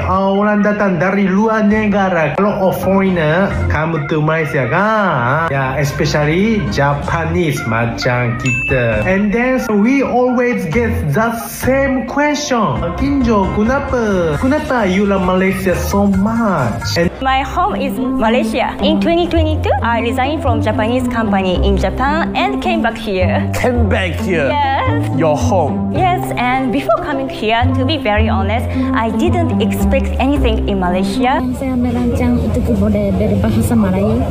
Orang datang dari luar negara. Kalau foreigner kamu to Malaysia kan, ya especially Japanese macam kita. And then we always get the same question. Kinjo, kenapa you love Malaysia so much? And my home is Malaysia. In 2022, I resigned from Japanese company in Japan and came back here. Came back here? Yes. Your home? Yes, and before coming here, to be very honest, I didn't expect anything in Malaysia. Saya merancang untuk boleh berbahasa Melayu.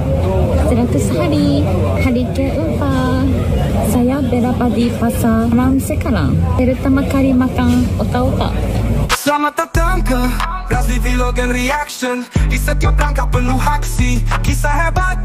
100 hari keempat saya berada di pasar malam sekarang. Pertama kali makan otak-otak. Selamat datang ke Razli Vlog and Reaction. Di setiap langkah penuh aksi, kisah hebat,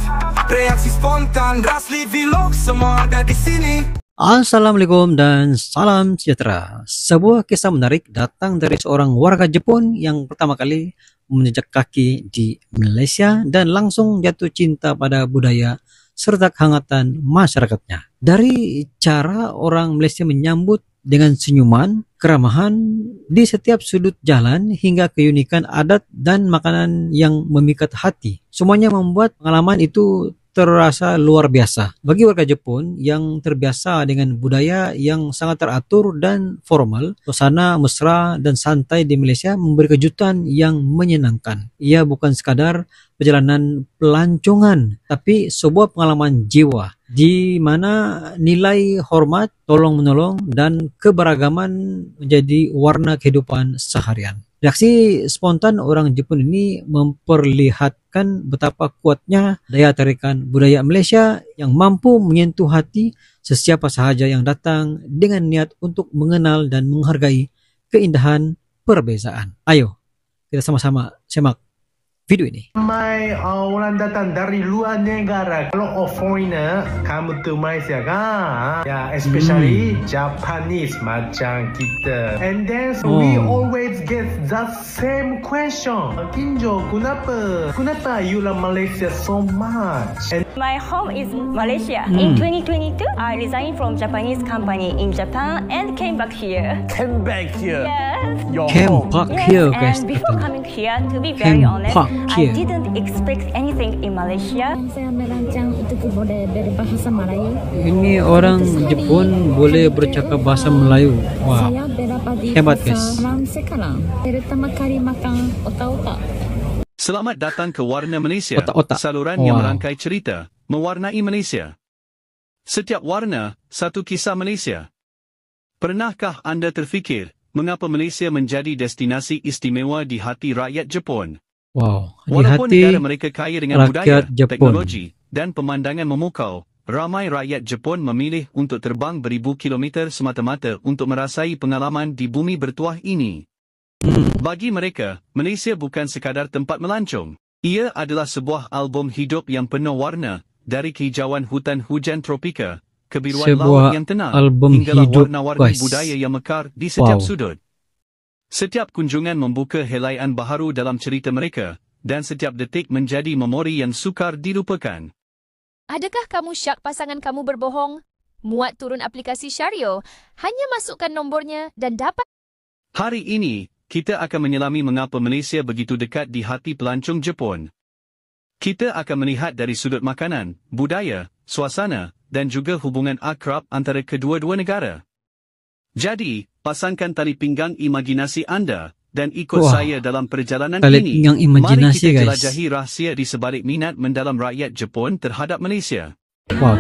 reaksi spontan. Razli Vlog, semua ada di sini. Assalamualaikum dan salam sejahtera. Sebuah kisah menarik datang dari seorang warga Jepun yang pertama kali menjejak kaki di Malaysia dan langsung jatuh cinta pada budaya serta kehangatan masyarakatnya. Dari cara orang Malaysia menyambut dengan senyuman, keramahan di setiap sudut jalan hingga keunikan adat dan makanan yang memikat hati. Semuanya membuat pengalaman itu terasa luar biasa. Bagi warga Jepun yang terbiasa dengan budaya yang sangat teratur dan formal, suasana mesra dan santai di Malaysia memberi kejutan yang menyenangkan. Ia bukan sekadar perjalanan pelancongan, tapi sebuah pengalaman jiwa di mana nilai hormat, tolong-menolong, dan keberagaman menjadi warna kehidupan seharian. Reaksi spontan orang Jepun ini memperlihatkan betapa kuatnya daya tarikan budaya Malaysia yang mampu menyentuh hati sesiapa sahaja yang datang dengan niat untuk mengenal dan menghargai keindahan perbezaan. Ayo, kita sama-sama simak video ini. Orang datang dari luar negara. Kalau foreigner kamu to Malaysia kan, ya especially Japanese macam kita. And then we always get the same question. Kinjo, kenapa you love Malaysia so much? And my home is Malaysia. In 2022, I resigned from Japanese company in Japan and came back here. Came back here? Yes. Your Came home? back Yes, here, and guys. before coming here, to be very honest, I didn't expect anything in Malaysia. Saya merancang untuk boleh berbahasa Melayu. Ini orang Jepun boleh bercakap bahasa Melayu. Wah, Saya berada di hebat, pasar guys. malam sekarang. Pertama kali makan otak-otak. Selamat datang ke Warna Malaysia, Otak-otak. saluran yang merangkai cerita, mewarnai Malaysia. Setiap warna, satu kisah Malaysia. Pernahkah anda terfikir, mengapa Malaysia menjadi destinasi istimewa di hati rakyat Jepun? Wow, di Walaupun hati negara mereka kaya dengan budaya, rakyat Jepun. teknologi, dan pemandangan memukau, ramai rakyat Jepun memilih untuk terbang beribu kilometer semata-mata untuk merasai pengalaman di bumi bertuah ini. Bagi mereka, Malaysia bukan sekadar tempat melancong. Ia adalah sebuah album hidup yang penuh warna, dari kehijauan hutan hujan tropika, kebiruan laut yang tenang, hinggalah warna-warni budaya yang mekar di setiap sudut. Setiap kunjungan membuka helaian baharu dalam cerita mereka, dan setiap detik menjadi memori yang sukar dilupakan. Adakah kamu syak pasangan kamu berbohong? Muat turun aplikasi Syariah, hanya masukkan nombornya dan dapat. Hari ini, kita akan menyelami mengapa Malaysia begitu dekat di hati pelancong Jepun. Kita akan melihat dari sudut makanan, budaya, suasana, dan juga hubungan akrab antara kedua-dua negara. Jadi, pasangkan tali pinggang imajinasi anda dan ikut saya dalam perjalanan tali ini. pinggang imajinasi, Mari kita guys. jelajahi rahsia di sebalik minat mendalam rakyat Jepun terhadap Malaysia. Wow.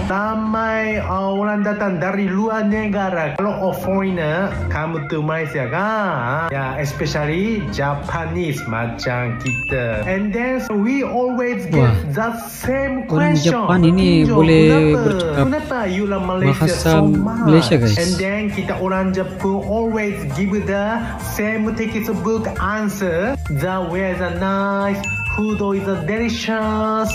ramai orang datang dari luar negara. Kalau foreigner kamu to Malaysia kan, ya especially Japanese macam kita. And then we always get the same question. Orang Jepun ini boleh bercakap kenapa you love Malaysia bahasa so much? Malaysia, guys. And then kita orang Jepun always give the same textbook answer. The weather nice, food is delicious,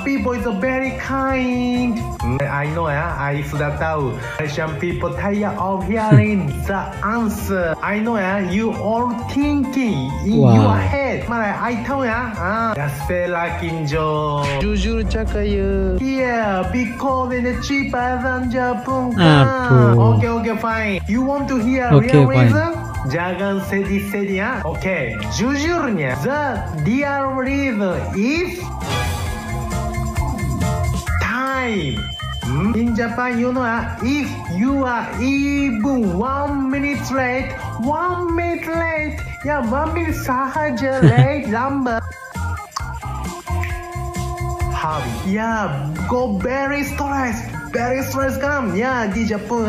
people is very kind. I know ya, I sudah tahu. Malaysian people tired of hearing the answer. I know ya, you all thinking in your head. Malah I tahu ya. Yaselah Kinjo. Jujur cakap ya. Yeah, because it's cheaper than Japan. Okay, fine. You want to hear real reason? Jangan sedih-sedih ya. Oke, jujurnya, the real reason is time. In Japan, you know, if you are even 1 minute late, ya 1 minute sahaja late, lambat. Ya, go very stress kan? Ya di Jepun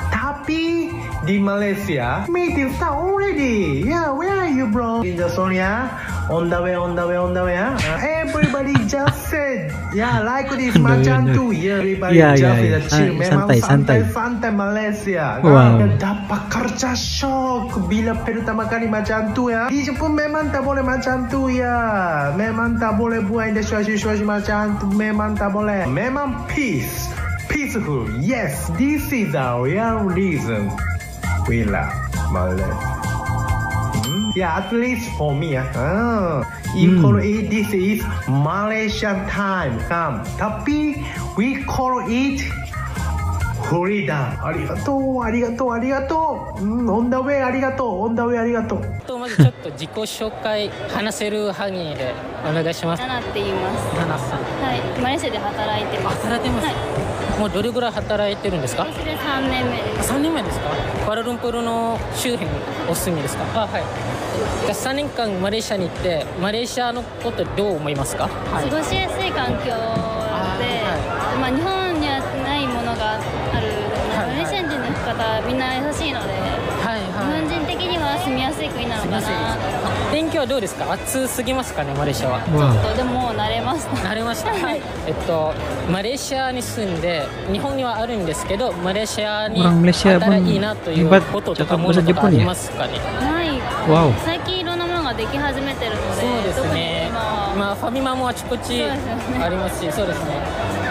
Tapi di Malaysia, meeting start already. Yeah, where are you, bro? In the zone, yeah. On the way, yeah. Everybody just said, yeah, like this macam tu. Yeah, everybody just chill. Memang santai Malaysia. Dapat kerja shock bila pertama kali macam tu ya. Di Jepun memang tak boleh macam tu ya. Memang tak boleh buat situasi macam tu. Memang tak boleh. Memang peaceful. Yes, this is the real reason we love Malaysia. Yeah, at least for me in Korea, this is Malaysian time. Tapi we call it freedom. Arigatou. On the way, arigatou. まずちょっと自己紹介話せる範囲でお願いします。ナナって言います。ナナさん。はい、マレーシアで働いてます。働いてます。はい、もうどれぐらい働いてるんですか？私で3年目です。3年目ですか？クアラルンプールの周辺お住みですか？はい。じゃあ3年間マレーシアに行ってマレーシアのことどう思いますか？過ごしやすい環境で、まあ日本にはないものがある。マレーシア人の方みんな優しいので、日本人的には住みやすい国なのかな。天気はどうですか？暑すぎますかね、マレーシアは。ちょっとでも慣れました。慣れました。はい。マレーシアに住んで日本にはあるんですけど、マレーシアにあったらいいなということとかものとかありますかね。ない。最近いろんなものができ始めてるので。そうですね。まあファミマもあちこちありますし、そうですね。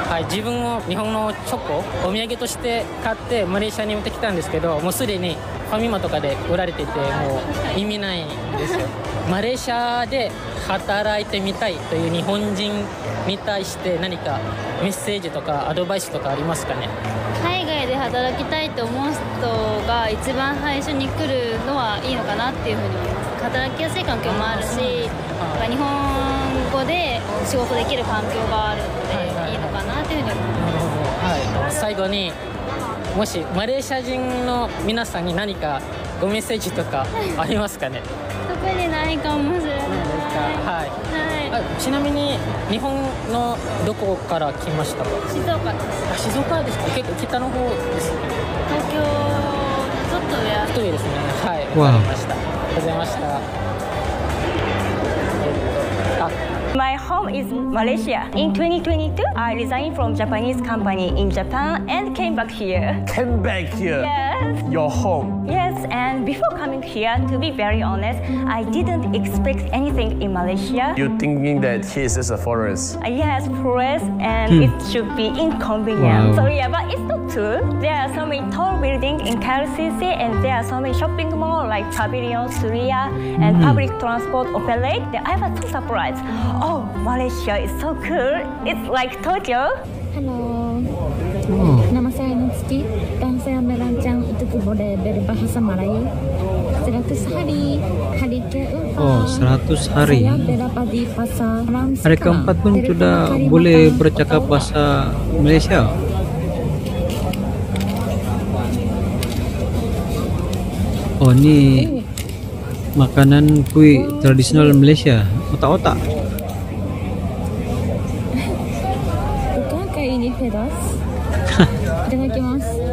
はい、自分も日本のチョコお土産として買ってマレーシアに持ってきたんですけど、もうすでにファミマとかで売られててもう意味ないんですよ。マレーシアで働いてみたいという日本人に対して何かメッセージとかアドバイスとかありますかね？海外で働きたいと思う人が一番最初に来るのはいいのかなっていうふうに思います。働きやすい環境もあるし、日本語で仕事できる環境があるのでいいのかなっていうふうに思います。はい、最後にもしマレーシア人の皆さんに何かごメッセージとかありますかね？特にないかもしれない。はい。ちなみに日本のどこから来ましたか？静岡です。静岡ですか？結構北の方ですね。東京ちょっと上。ちょっと上ですね。はい。わかりました。ありがとうございました。My home is Malaysia. In 2022, I resigned from Japanese company in Japan and came back here. Came back here? Yes. Your home? Yes, and before coming here, to be very honest, I didn't expect anything in Malaysia. You're thinking that he is just a forest? Yes, forest, and it should be inconvenient. So yeah, but it's not true. There are so many tall buildings in KLCC, and there are so many shopping malls like Pavilion, Surya, and public transport operate. I was so surprised. Oh, Malaysia is so cool. It's like Tokyo. Halo, nama saya Natsuki dan saya merancang untuk boleh berbahasa Melayu. 100 hari keempat. Oh, 100 hari. Saya berada di pasar Ramseka. Hari keempat pun sudah boleh bercakap bahasa Malaysia. Oh, ini makanan kuih tradisional Malaysia, otak-otak. Bukankah ini pedas? Itadakimasu.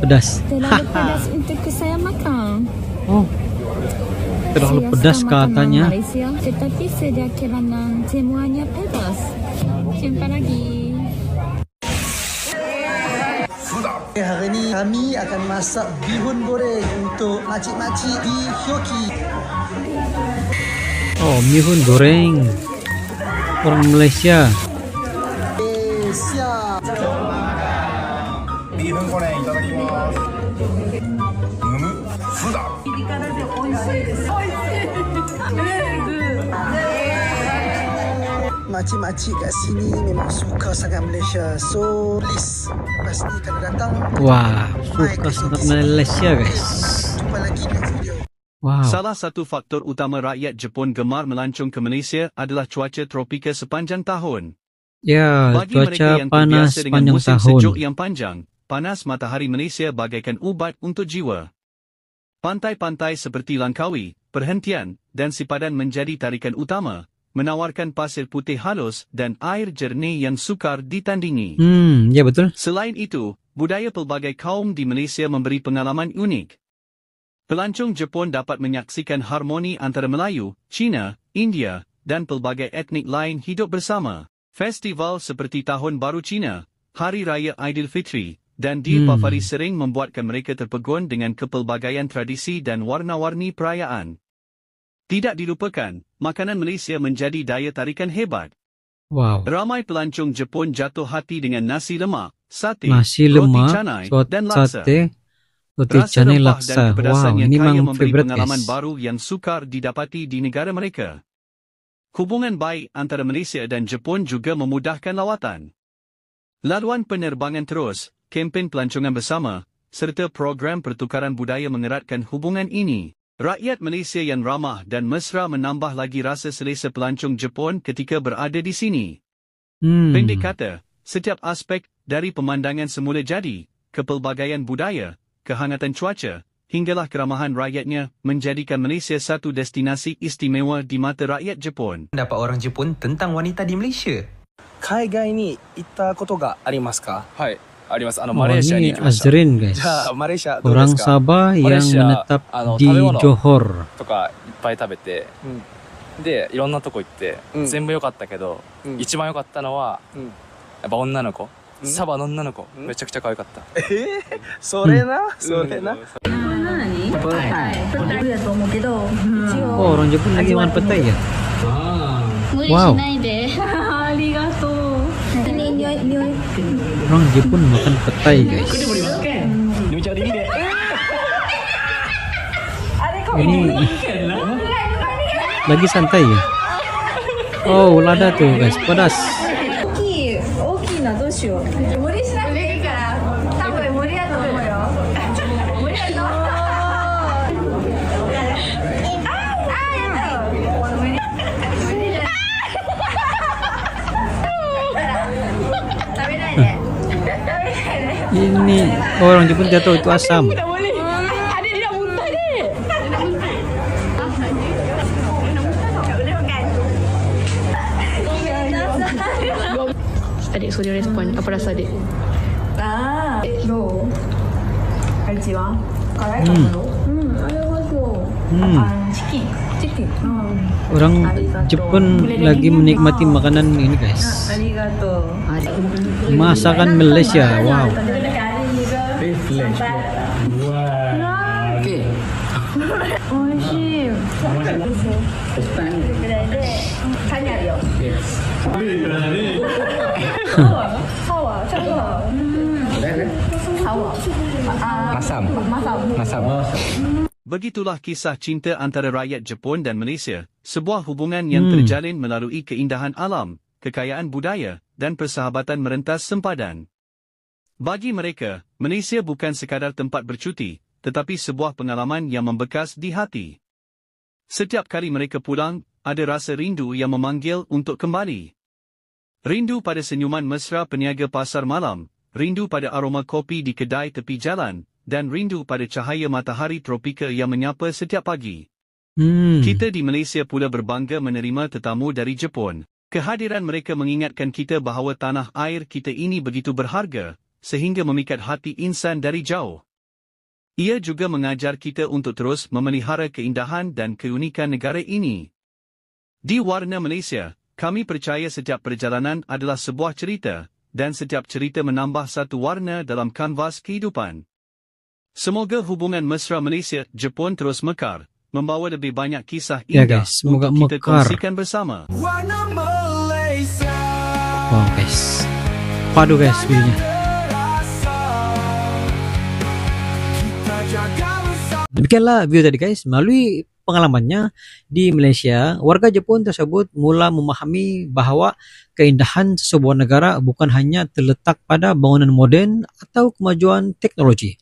Pedas. Terlalu pedas untuk saya makan. Oh, terlalu pedas katanya. Malaysia, tetapi sedia kerana semuanya pedas. Jumpa lagi. Hari ini kami akan masak bihun goreng untuk makcik-makcik di Hyoki. Oh, bihun goreng orang Malaysia. Siap. Bihun goreng, itadakimasu. Fuda. makcik-makcik kat sini memang suka sangat Malaysia. So please, lepas ni kalau datang, Wah, suka sangat Malaysia guys. jumpa lagi next video. Wow. Salah satu faktor utama rakyat Jepun gemar melancong ke Malaysia adalah cuaca tropika sepanjang tahun. Ya, Bagi mereka cuaca yang panas terbiasa dengan sepanjang musim tahun. sejuk yang panjang, panas matahari Malaysia bagaikan ubat untuk jiwa. Pantai-pantai seperti Langkawi, Perhentian dan Sipadan menjadi tarikan utama, menawarkan pasir putih halus dan air jernih yang sukar ditandingi. Ya betul. Selain itu, budaya pelbagai kaum di Malaysia memberi pengalaman unik. Pelancong Jepun dapat menyaksikan harmoni antara Melayu, Cina, India dan pelbagai etnik lain hidup bersama. Festival seperti Tahun Baru Cina, Hari Raya Aidilfitri dan Deepavali sering membuatkan mereka terpegun dengan kepelbagaian tradisi dan warna-warni perayaan. Tidak dilupakan, makanan Malaysia menjadi daya tarikan hebat. Wow. Ramai pelancong Jepun jatuh hati dengan nasi lemak, sate, Nasi roti lemak, canai dan laksa. sate, roti Rasa canai, rempah laksa. dan kepedasan Wow, yang ini kaya memang memberi favorite pengalaman guys. baru yang sukar didapati di negara mereka. Hubungan baik antara Malaysia dan Jepun juga memudahkan lawatan. Laluan penerbangan terus, kempen pelancongan bersama, serta program pertukaran budaya mengeratkan hubungan ini. Rakyat Malaysia yang ramah dan mesra menambah lagi rasa selesa pelancong Jepun ketika berada di sini. Pendek kata, setiap aspek dari pemandangan semula jadi, kepelbagaian budaya, kehangatan cuaca, hinggalah keramahan rakyatnya menjadikan Malaysia satu destinasi istimewa di mata rakyat Jepun. Pendapat orang Jepun tentang wanita di Malaysia. 海外に行ったことがありますか？はい、あります。Oh, マレーシアに ini 行きました。 Azrin guys. じゃあマレーシアどうで Orang すか？ Sabah マレー yang シア menetap 食 di べ物 Johor. とかいっぱい食べて、でいろんなとこ行って、全部良かったけど、一番良かったのは、やっぱ女の子、サバの女の子、めちゃくちゃ可愛かった。それな、それな。 Oh, orang Jepun lagi makan petai ya? 無理し Wow. ないで。ありがとう。ini nyoy. Orang Jepun makan petai guys. Ini lagi santai ya? Oh, lada tuh guys, pedas. 大きいなどうしよう。無理しなくていいから。多分無理やと思うよ。無理やと思う。Ini orang Jepun jatuh itu asam. Adik suruh respon, apa rasa adik?どう？味は？辛いと思うよ。ありがとう。チキン。Orang Jepun lagi menikmati makanan ini guys. ありがとう。 Masakan Malaysia, wow. Begitulah kisah cinta antara rakyat Jepun dan Malaysia, sebuah hubungan yang terjalin melalui keindahan alam, kekayaan budaya, dan persahabatan merentas sempadan. Bagi mereka, Malaysia bukan sekadar tempat bercuti, tetapi sebuah pengalaman yang membekas di hati. Setiap kali mereka pulang, ada rasa rindu yang memanggil untuk kembali. Rindu pada senyuman mesra peniaga pasar malam, rindu pada aroma kopi di kedai tepi jalan, dan rindu pada cahaya matahari tropika yang menyapa setiap pagi. Kita di Malaysia pula berbangga menerima tetamu dari Jepun. Kehadiran mereka mengingatkan kita bahawa tanah air kita ini begitu berharga, sehingga memikat hati insan dari jauh. Ia juga mengajar kita untuk terus memelihara keindahan dan keunikan negara ini. Di Warna Malaysia, kami percaya setiap perjalanan adalah sebuah cerita, dan setiap cerita menambah satu warna dalam kanvas kehidupan. Semoga hubungan mesra Malaysia-Jepun terus mekar, membawa lebih banyak kisah Ya indah guys, semoga untuk kita mekar. kongsikan bersama. Wow guys, padu guys videonya. Demikianlah video tadi guys, melalui pengalamannya di Malaysia, warga Jepun tersebut mula memahami bahwa keindahan sebuah negara bukan hanya terletak pada bangunan moden atau kemajuan teknologi,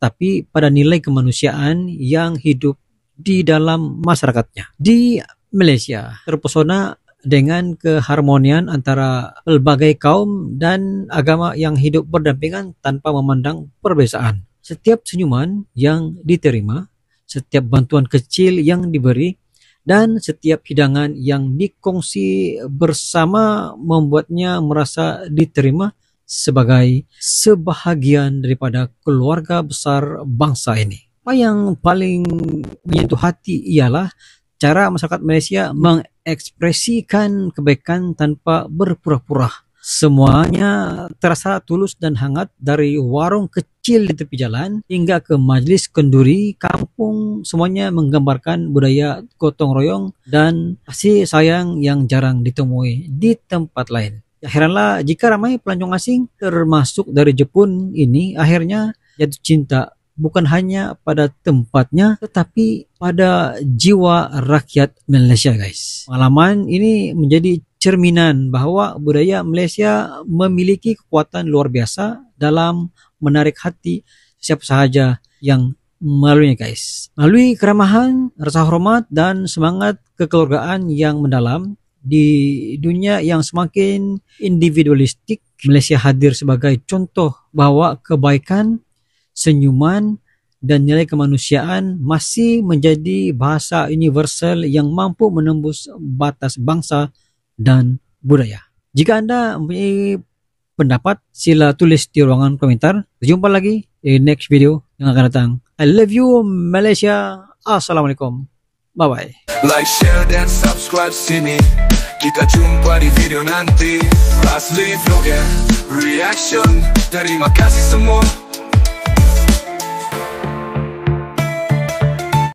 tapi pada nilai kemanusiaan yang hidup di dalam masyarakatnya. Di Malaysia terpesona dengan keharmonian antara berbagai kaum dan agama yang hidup berdampingan tanpa memandang perbedaan. Setiap senyuman yang diterima, setiap bantuan kecil yang diberi, dan setiap hidangan yang dikongsi bersama membuatnya merasa diterima sebagai sebahagian daripada keluarga besar bangsa ini. Apa yang paling menyentuh hati ialah cara masyarakat Malaysia mengekspresikan kebaikan tanpa berpura-pura. Semuanya terasa tulus dan hangat, dari warung kecil di tepi jalan hingga ke majlis kenduri kampung. Semuanya menggambarkan budaya gotong royong dan kasih sayang yang jarang ditemui di tempat lain. Heranlah jika ramai pelancong asing termasuk dari Jepun ini akhirnya jatuh cinta bukan hanya pada tempatnya tetapi pada jiwa rakyat Malaysia, guys. Pengalaman ini menjadi cerminan bahwa budaya Malaysia memiliki kekuatan luar biasa dalam menarik hati siapa sahaja yang melaluinya, guys. Melalui keramahan, rasa hormat dan semangat kekeluargaan yang mendalam di dunia yang semakin individualistik, Malaysia hadir sebagai contoh bahwa kebaikan, senyuman, dan nilai kemanusiaan masih menjadi bahasa universal yang mampu menembus batas bangsa dan budaya. Jika Anda mempunyai pendapat, sila tulis di ruangan komentar. Jumpa lagi di next video yang akan datang. I love you Malaysia. Assalamualaikum. Bye-bye. Like, share, dan subscribe sini. Kita jumpa di video nanti. Lastly vlogger reaction. Terima kasih semua.